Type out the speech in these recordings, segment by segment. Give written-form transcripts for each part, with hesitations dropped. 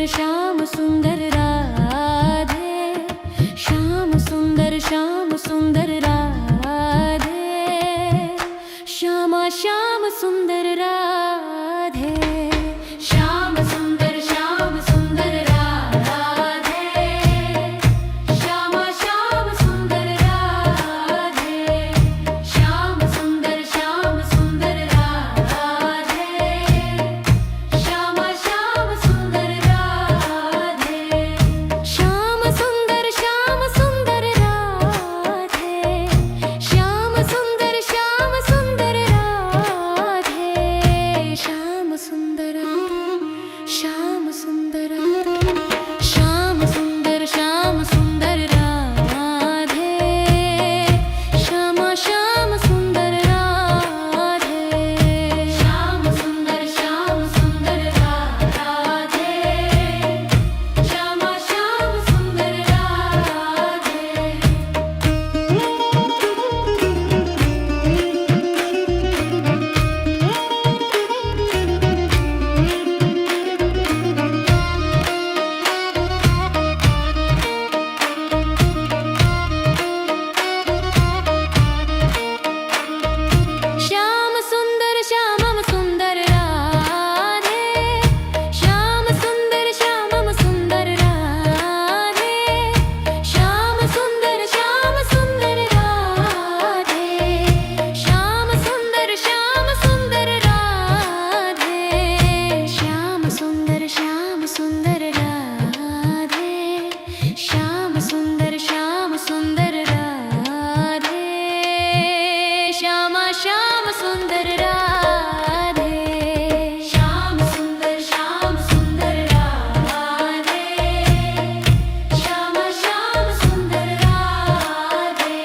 श्याम सुंदर राधे, श्याम सुंदर राधे, श्यामा श्याम सुंदर राधे, श्याम सुंदर राधे, श्यामा श्याम सुंदर राधे, श्याम सुंदर राधे, श्यामा श्याम सुंदर राधे, श्याम सुंदर राधे, श्याम सुंदर राधे, श्याम सुंदर राधे, श्यामा श्याम सुंदर राधे, श्याम सुंदर राधे, श्यामा श्याम सुंदर राधे। श्याम सुंदर राधे, श्याम सुंदर राधे, श्याम सुंदर राधे, श्याम सुंदर राधे, श्याम सुंदर राधे, श्याम सुंदर राधे, श्यामा श्याम सुंदर राधे, श्याम सुंदर राधे, श्यामा श्याम सुंदर राधे।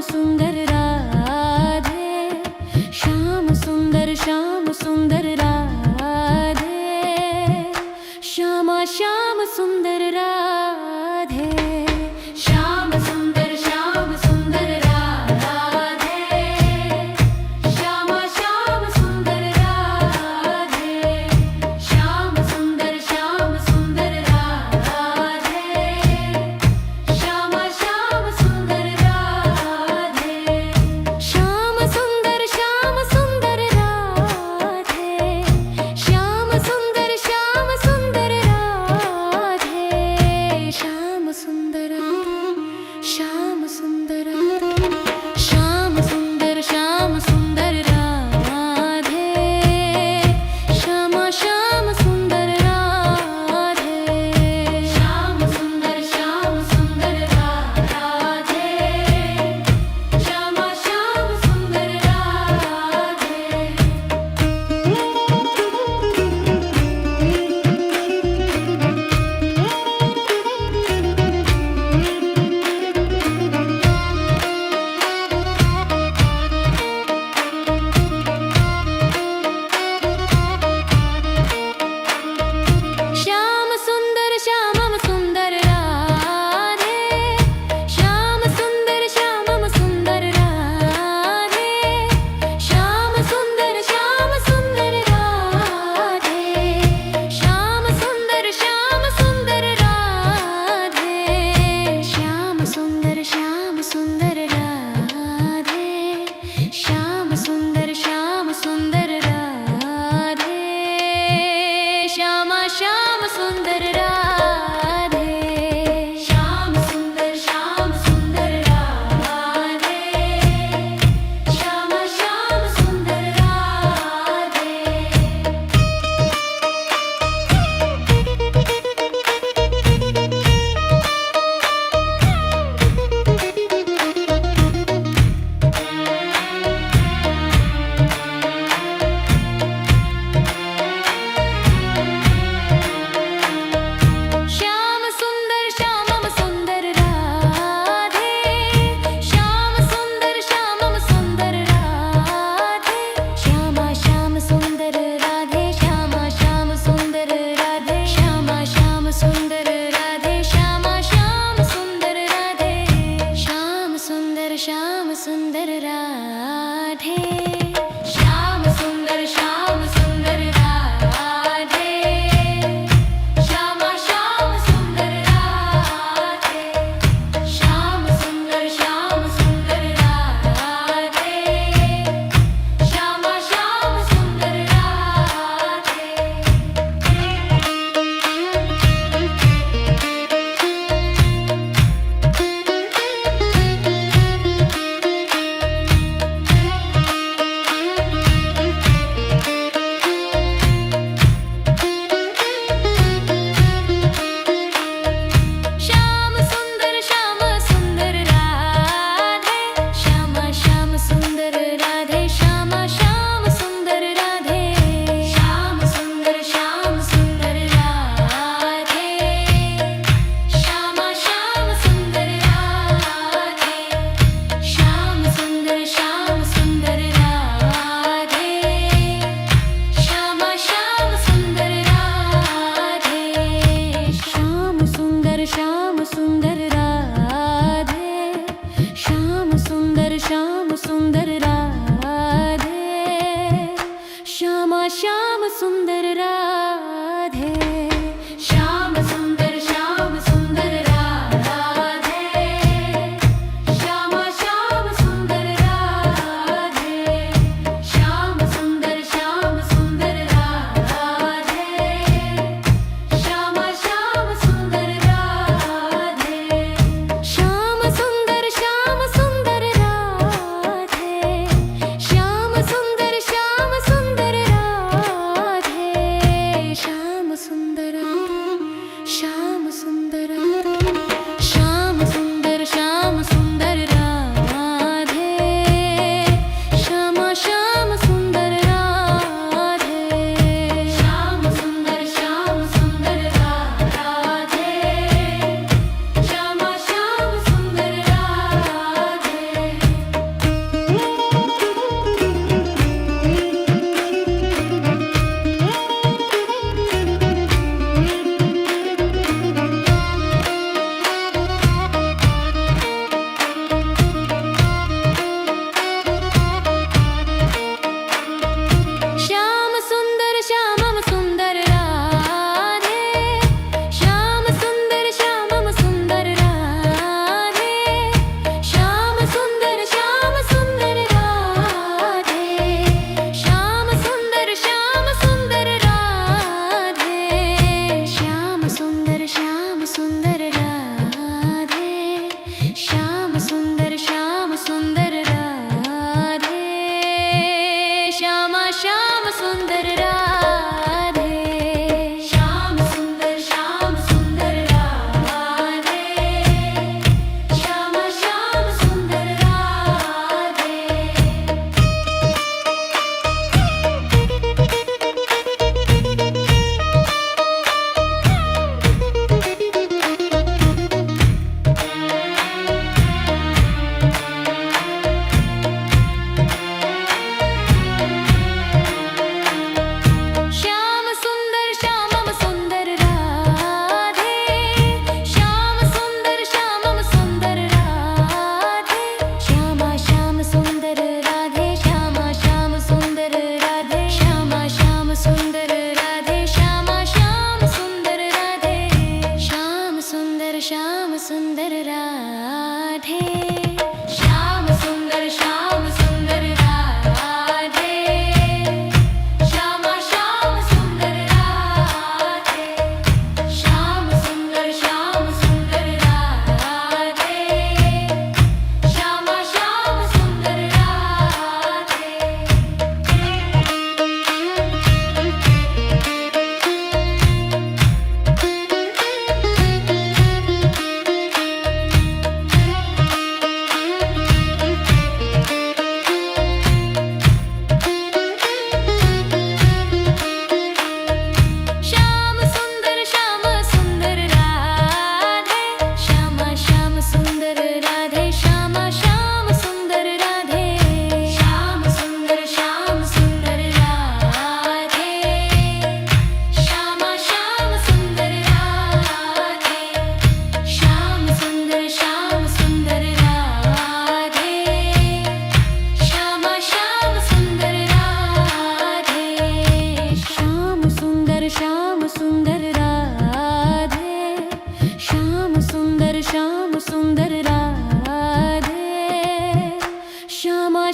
सुंदर राधे, श्याम सुंदर राधे, श्यामा श्याम सुंदर राधे, श्याम सुंदर राधे, श्यामा श्याम सुंदर राधे, श्याम सुंदर राधे, श्यामा श्याम सुंदर राधे, श्याम सुंदर राधे, श्याम सुंदर राधे, श्याम सुंदर श्याम सुंदर श्याम सुंदर राधे, श्यामा श्याम सुंदर राधे, श्याम सुंदर राधे, श्यामा श्याम सुंदर श्याम सुंदर श्यामम सुंदर राधे, श्याम सुंदर श्यामम सुंदर राधे, श्याम सुंदर राधे, श्याम सुंदर राधे, श्याम सुंदर राधे, श्याम सुंदर राधे, श्यामा श्याम सुंदर राधे, श्याम सुंदर राधे, श्यामा श्याम सुंदर राधे। श्याम सुंदर श्यामम सुंदर राधे, श्याम सुंदर श्यामम सुंदर राधे, श्यामा श्याम सुंदर राधे, श्यामा श्याम सुंदर राधे, श्यामा श्याम सुंदर राधे, श्यामा श्याम सुंदर राधे, श्याम सुंदर राधे, श्याम सुंदर राधे, श्यामा श्याम सुंदर राधे, श्याम सुंदर राधे, श्यामा श्याम सुंदर राधे।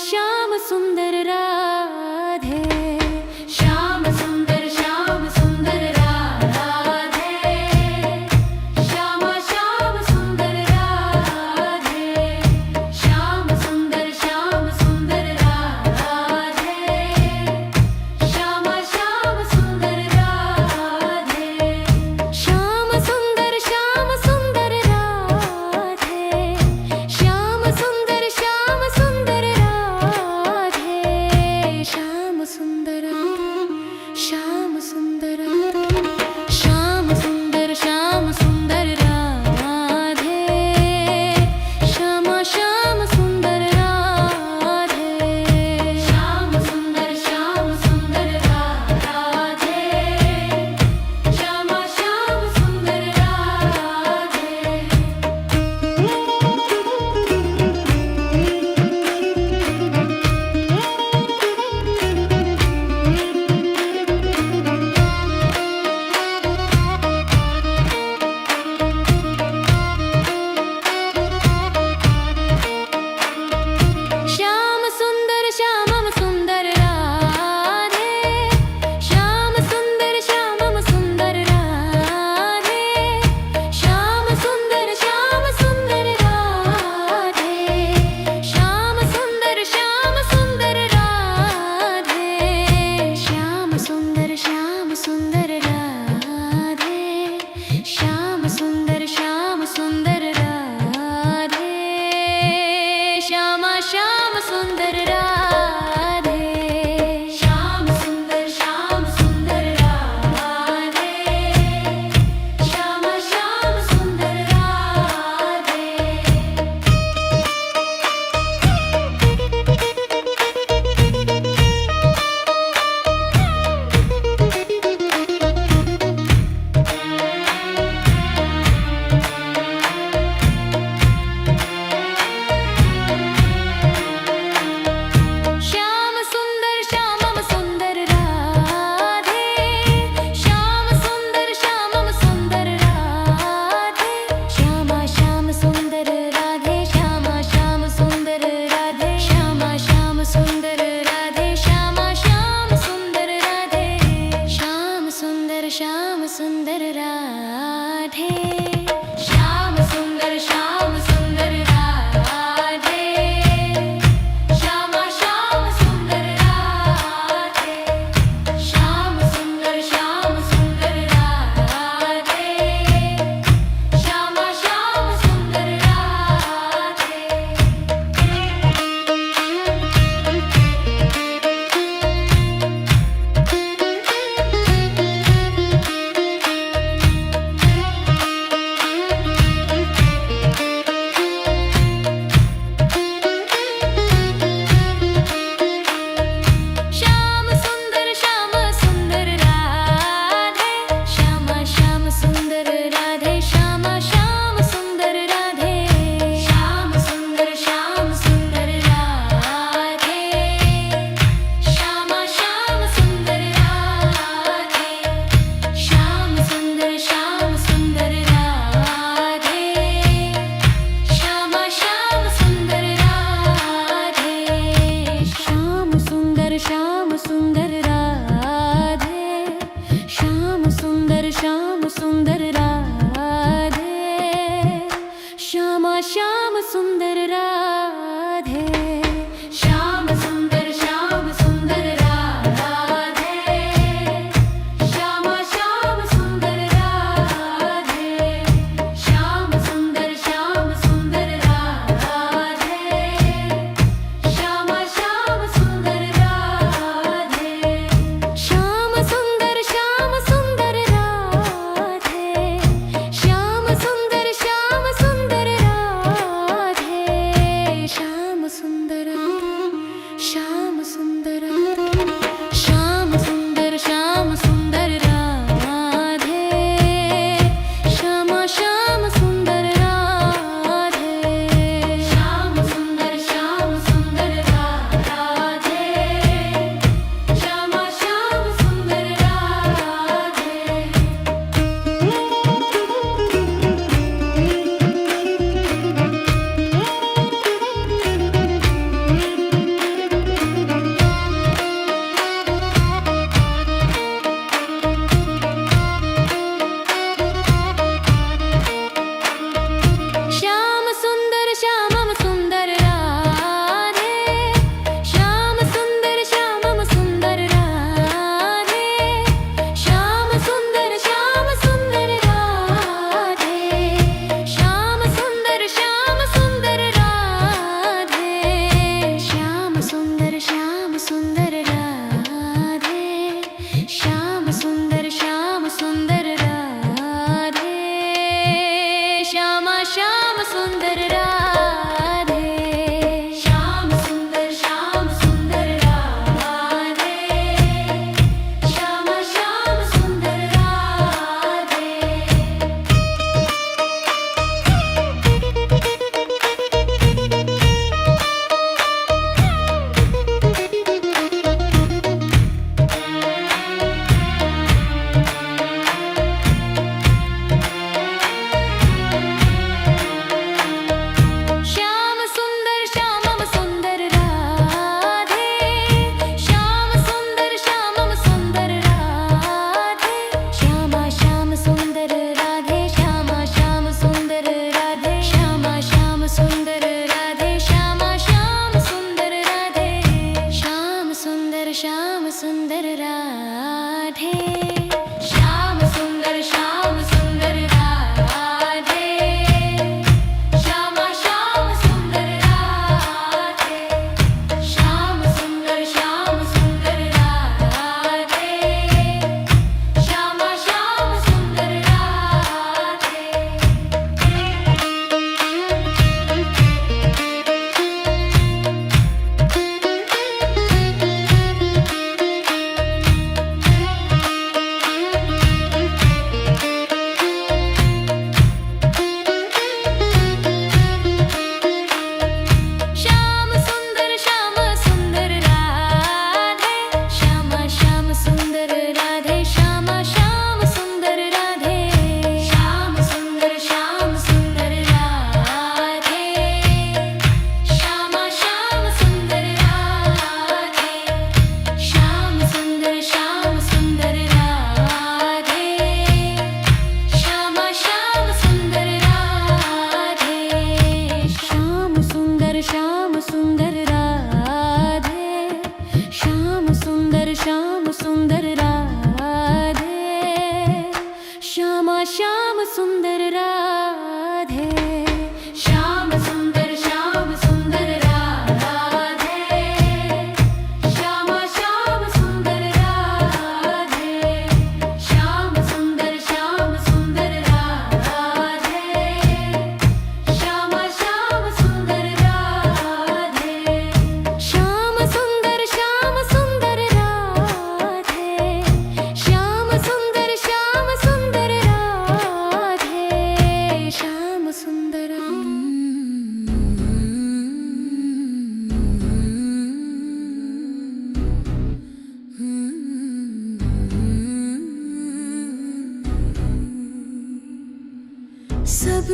श्याम सुंदर राधे श्याम सुंदर राधे श्याम श्याम सुंदर राधे श्याम सुंदर राधे श्याम श्याम सुंदर राधे श्याम सुंदर राधे श्याम सुंदर राधे श्याम सुंदर श्याम सुंदर श्याम सुंदर राधे श्याम श्याम सुंदर राधे श्याम सुंदर राधे श्याम श्याम सुंदर राधे श्याम सुंदर राधे श्याम सुंदर राधे श्याम सुंदर राधे श्याम सुंदर राधे श्याम सुंदर राधे श्याम सुंदर राधे श्याम श्याम सुंदर राधे श्याम सुंदर राधे श्याम श्याम सुंदर राधे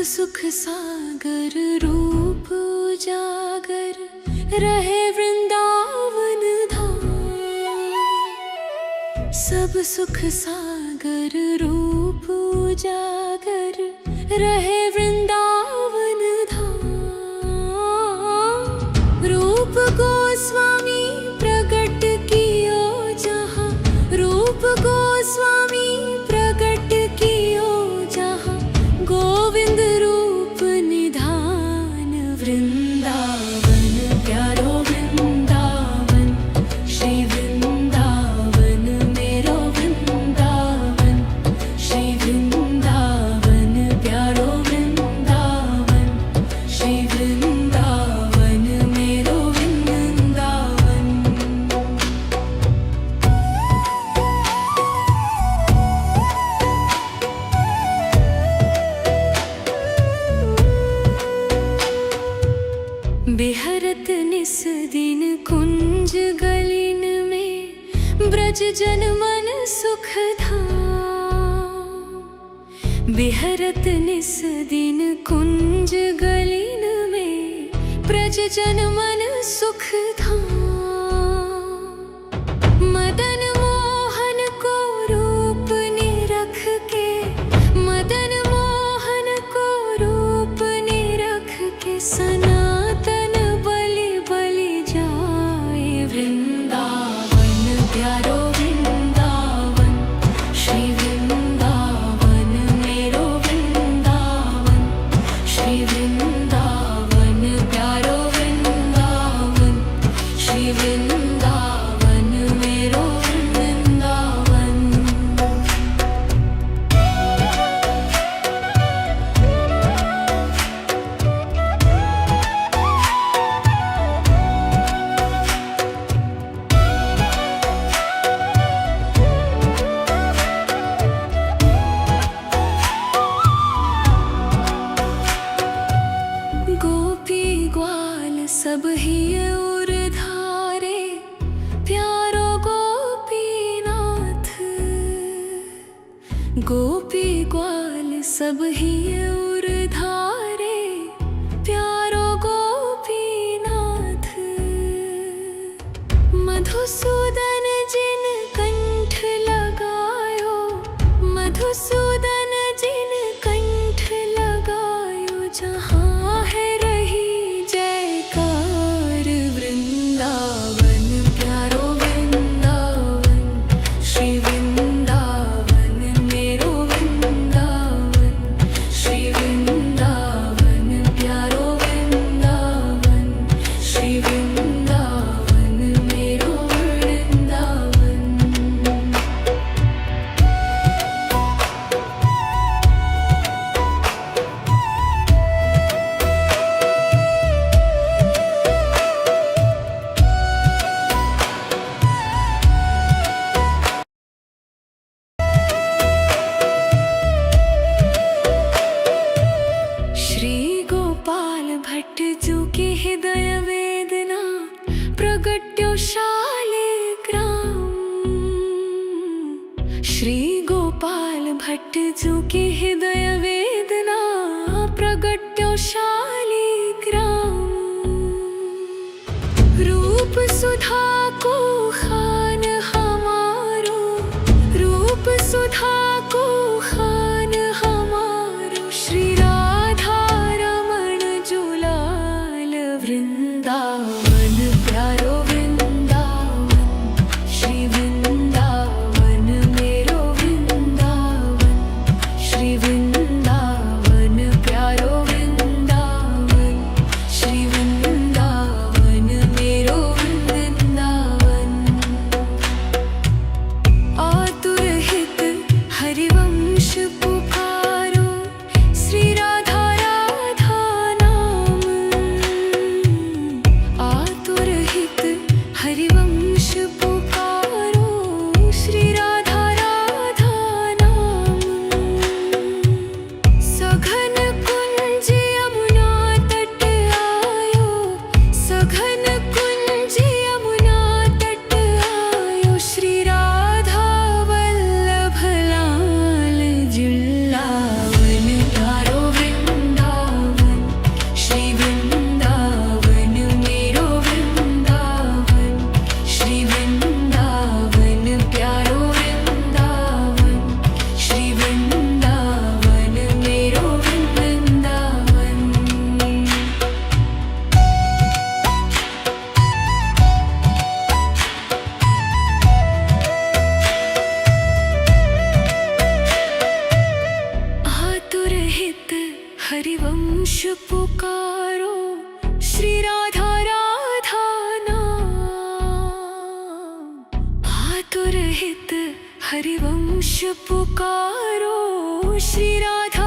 सुख सागर रूप उजागर रहे वृंदावन धाम। सब सुख सागर रूप उजागर रहे वृंदावन धाम। रूप गोस्वामी प्रगट कियो जहाँ, रूप गोस्वामी प्रगट कियो जहाँ, गोविंद रूप निधान वृंदावन प्यारो वृंदावन। श्री वृंदावन मेरो वृंदावन, श्री वृंदावन प्यारो वृंदावन, श्री वृंदावन मेरो वृंदावन। बिहरत निस दिन कुंज गलिन में, ब्रज जन मन सुख धाम। बिहरत निस दिन कुंज गलिन में, ब्रज जन मन सुख धाम। मदन मोहन को रूप निरख के, मदन मोहन को रूप निरख के, सनातन बलि बलि जाए वृंदावन प्यारो वृंदावन। श्री वृंदावन मेरो वृंदावन, श्री वृंदावन प्यारो वृंदावन, श्री वृंदावन मेरो वृंदावन। गोपी ग्वाल सब ही उर धारे, प्यारो गोपीनाथ। गोपी ग्वाल सब ही उर धारे, प्यारो गोपीनाथ। मधुसूदन जिन कंठ लगायो, मधुसूदन जिन कंठ लगायो, जहाँ है रही जयकार वृंदावन प्यारो वृंदावन। श्री वृंदावन मेरो वृंदावन, श्री वृंदावन प्यारो वृंदावन, श्री वृंदावन मेरो वृंदावन। श्री गोपाल भट्ट जू की हृदय वेदना, प्रगट्यो शालिग्राम। श्री गोपाल भट्ट जू की हृदय वेदना, प्रगट्यो शालिग्राम। रूप सुधा को खान हमारो, रूप सुधा को खान हमारो। श्री राधा रमण जुलाल वृंदावन प्यारो वृंदावन, श्री वृंदावन मेरो वृंदावन, श्री वृंदावन प्यारो वृंदावन, श्री वृंदावन मेरो वृंदावन। आतुर हित हरिवंश पुकारो, श्री राधा राधा नाम। आतुर हित हित हरिवंश पुकारो श्री राधा